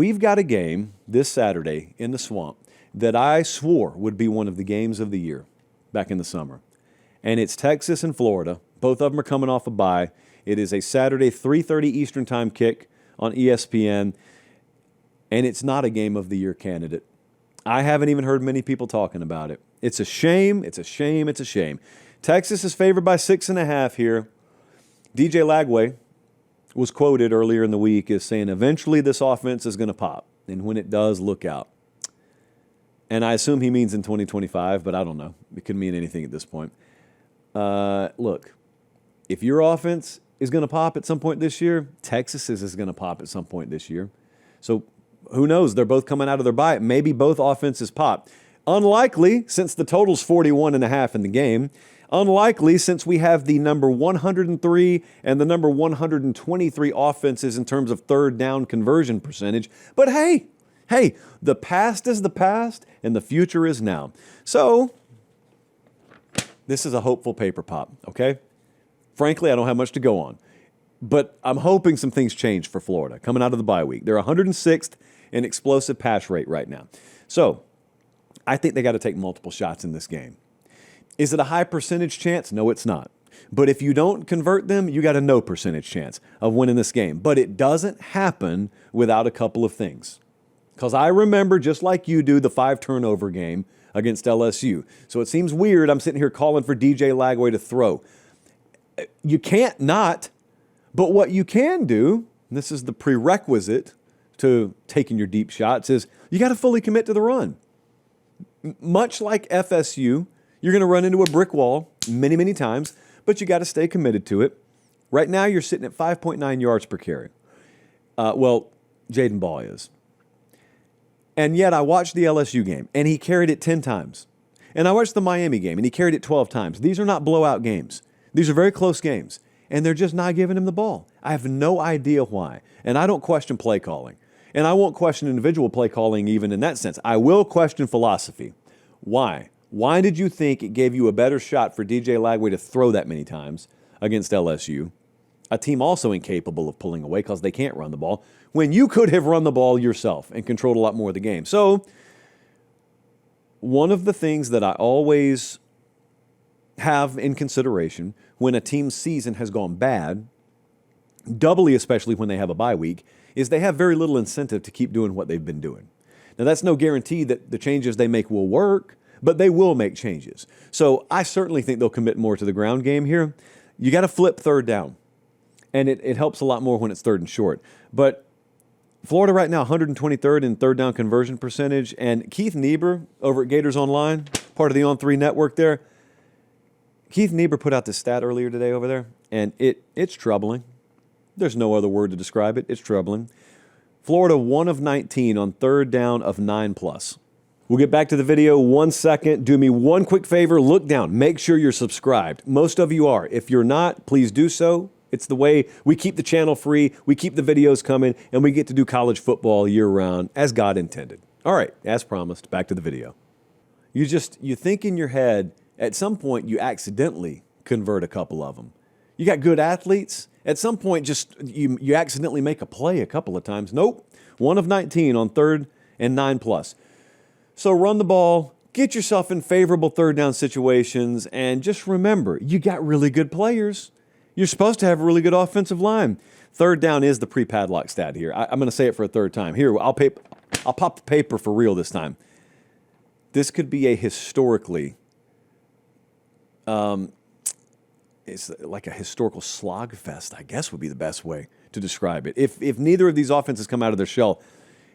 we've got a game this Saturday in the Swamp that I swore would be one of the games of the year back in the summer. And it's Texas and Florida. Both of them are coming off a bye. It is a Saturday 3:30 Eastern Time kick on ESPN, and it's not a game of the year candidate. I haven't even heard many people talking about it. It's a shame. It's a shame. It's a shame. Texas is favored by 6.5 here. DJ Lagway was quoted earlier in the week as saying, eventually this offense is going to pop. And when it does, look out. And I assume he means in 2025, but I don't know. It could mean anything at this point. Look, if your offense is going to pop at some point this year, Texas's is going to pop at some point this year. So who knows? They're both coming out of their bye. Maybe both offenses pop. Unlikely, since the total's 41.5 in the game. Unlikely, since we have the number 103 and the number 123 offenses in terms of third down conversion percentage. But hey, the past is the past and the future is now. So this is a hopeful paper pop, okay? Frankly, I don't have much to go on. But I'm hoping some things change for Florida coming out of the bye week. They're 106th in explosive pass rate right now. So I think they got to take multiple shots in this game. Is it a high percentage chance? No, it's not. But if you don't convert them, you got a no percentage chance of winning this game. But it doesn't happen without a couple of things. Because I remember, just like you do, the 5-turnover game against LSU. So it seems weird I'm sitting here calling for DJ Lagway to throw. You can't not. But what you can do, and this is the prerequisite to taking your deep shots, is you got to fully commit to the run. Much like FSU, you're going to run into a brick wall many, many times, but you got to stay committed to it. Right now, you're sitting at 5.9 yards per carry. Jaden Ball is. And yet, I watched the LSU game, and he carried it 10 times. And I watched the Miami game, and he carried it 12 times. These are not blowout games. These are very close games. And they're just not giving him the ball. I have no idea why. And I don't question play calling. And I won't question individual play calling even in that sense. I will question philosophy. Why? Why did you think it gave you a better shot for DJ Lagway to throw that many times against LSU, a team also incapable of pulling away because they can't run the ball, when you could have run the ball yourself and controlled a lot more of the game? So one of the things that I always have in consideration when a team's season has gone bad, doubly especially when they have a bye week, is they have very little incentive to keep doing what they've been doing. Now, that's no guarantee that the changes they make will work, but they will make changes. So I certainly think they'll commit more to the ground game here. You got to flip third down, and it helps a lot more when it's third and short. But Florida right now, 123rd in third down conversion percentage, and Keith Niebuhr over at Gators Online, part of the On3 network there, Keith Niebuhr put out this stat earlier today over there, and it's troubling. There's no other word to describe it. It's troubling. Florida 1 of 19 on third down of 9+. We'll get back to the video 1 second. Do me one quick favor. Look down. Make sure you're subscribed. Most of you are. If you're not, please do so. It's the way we keep the channel free, we keep the videos coming, and we get to do college football year-round as God intended. All right, as promised, back to the video. You think in your head, at some point, you accidentally convert a couple of them. You got good athletes. At some point, you accidentally make a play a couple of times. Nope. 1 of 19 on third and 9+. So run the ball, get yourself in favorable third down situations, and just remember, you got really good players. You're supposed to have a really good offensive line. Third down is the pre-padlock stat here. I'm going to say it for a third time. Here, I'll pop the paper for real this time. This could be a historically, it's like a historical slog fest, I guess would be the best way to describe it. If neither of these offenses come out of their shell,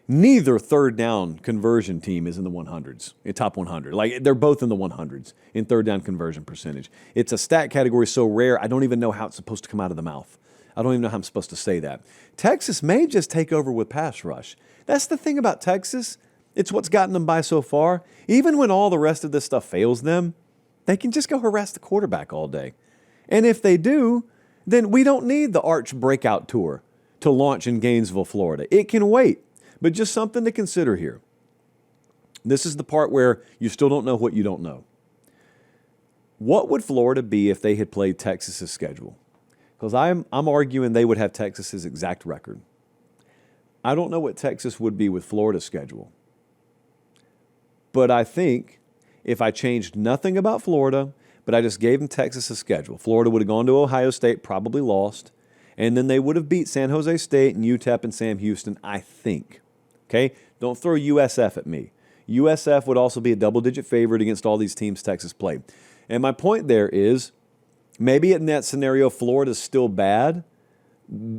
neither third down conversion team is in the 100s, in top 100. Like, they're both in the 100s in third down conversion percentage. It's a stat category so rare, I don't even know how it's supposed to come out of the mouth. I don't even know how I'm supposed to say that. Texas may just take over with pass rush. That's the thing about Texas. It's what's gotten them by so far. Even when all the rest of this stuff fails them, they can just go harass the quarterback all day. And if they do, then we don't need the Arch Breakout Tour to launch in Gainesville, Florida. It can wait. But just something to consider here. This is the part where you still don't know what you don't know. What would Florida be if they had played Texas's schedule? Because I'm arguing they would have Texas's exact record. I don't know what Texas would be with Florida's schedule. But I think if I changed nothing about Florida, but I just gave them Texas's schedule, Florida would have gone to Ohio State, probably lost, and then they would have beat San Jose State and UTEP and Sam Houston, I think. Okay? Don't throw USF at me. USF would also be a double-digit favorite against all these teams Texas played. And my point there is, maybe in that scenario, Florida's still bad.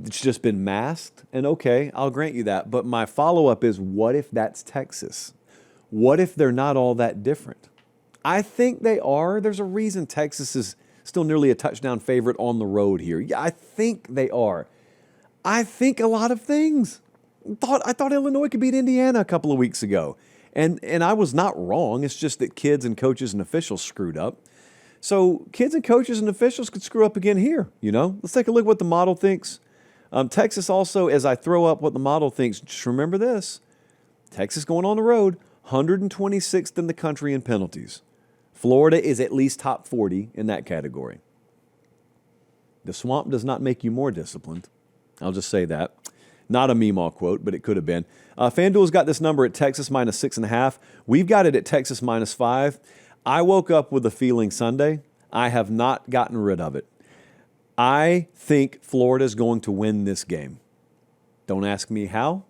It's just been masked. And okay, I'll grant you that. But my follow-up is, what if that's Texas? What if they're not all that different? I think they are. There's a reason Texas is still nearly a touchdown favorite on the road here. Yeah, I think they are. I think a lot of things. I thought Illinois could beat Indiana a couple of weeks ago. And I was not wrong. It's just that kids and coaches and officials screwed up. So kids and coaches and officials could screw up again here, you know? Let's take a look at what the model thinks. Texas also, as I throw up what the model thinks, just remember this. Texas going on the road, 126th in the country in penalties. Florida is at least top 40 in that category. The swamp does not make you more disciplined. I'll just say that. Not a Meemaw quote, but it could have been. FanDuel's got this number at Texas minus 6.5. We've got it at Texas minus 5. I woke up with a feeling Sunday. I have not gotten rid of it. I think Florida's going to win this game. Don't ask me how.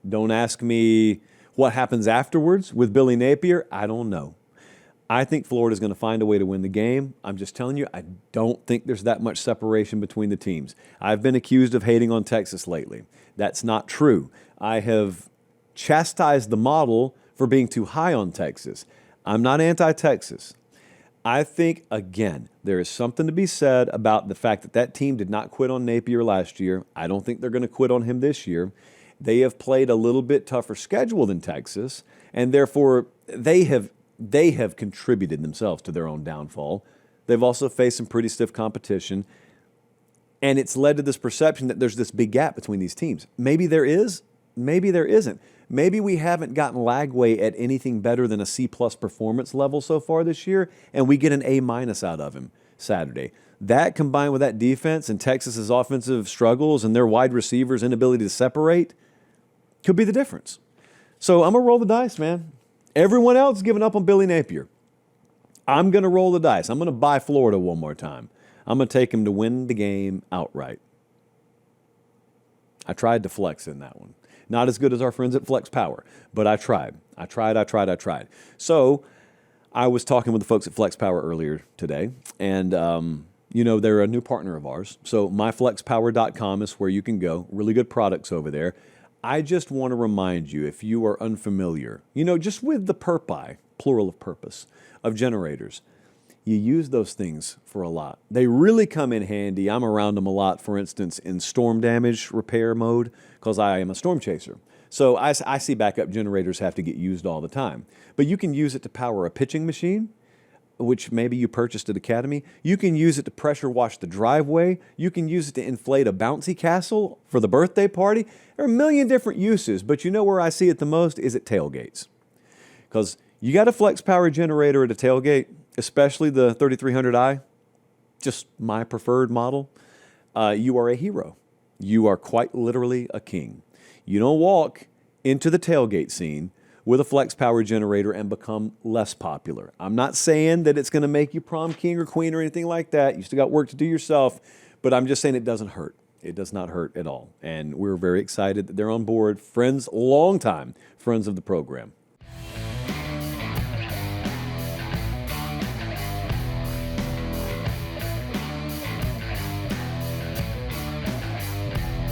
Don't ask me what happens afterwards with Billy Napier. I don't know. I think Florida's going to find a way to win the game. I'm just telling you, I don't think there's that much separation between the teams. I've been accused of hating on Texas lately. That's not true. I have chastised the model for being too high on Texas. I'm not anti-Texas. I think, again, there is something to be said about the fact that that team did not quit on Napier last year. I don't think they're going to quit on him this year. They have played a little bit tougher schedule than Texas, and therefore they have contributed themselves to their own downfall. They've also faced some pretty stiff competition, and it's led to this perception that there's this big gap between these teams. Maybe there is, maybe there isn't. Maybe we haven't gotten Lagway at anything better than a C-plus performance level so far this year, and we get an A- out of him Saturday. That combined with that defense and Texas's offensive struggles and their wide receivers' inability to separate could be the difference. So I'm going to roll the dice, man. Everyone else is giving up on Billy Napier. I'm going to roll the dice. I'm going to buy Florida one more time. I'm going to take him to win the game outright. I tried to flex in that one. Not as good as our friends at Flex Power, but I tried. I tried. So I was talking with the folks at Flex Power earlier today, and they're a new partner of ours. So myflexpower.com is where you can go. Really good products over there. I just want to remind you, if you are unfamiliar, just with the perpi, plural of purpose, of generators, you use those things for a lot. They really come in handy. I'm around them a lot, for instance, in storm damage repair mode, because I am a storm chaser. So I see backup generators have to get used all the time. But you can use it to power a pitching machine, which maybe you purchased at Academy. You can use it to pressure wash the driveway. You can use it to inflate a bouncy castle for the birthday party. There are a million different uses, but you know where I see it the most is at tailgates. Because you got a flex power generator at a tailgate, especially the 3300i, just my preferred model, you are a hero. You are quite literally a king. You don't walk into the tailgate scene with a flex power generator and become less popular. I'm not saying that it's going to make you prom king or queen or anything like that. You still got work to do yourself, but I'm just saying it doesn't hurt. It does not hurt at all. And we're very excited that they're on board. Friends, long time friends of the program.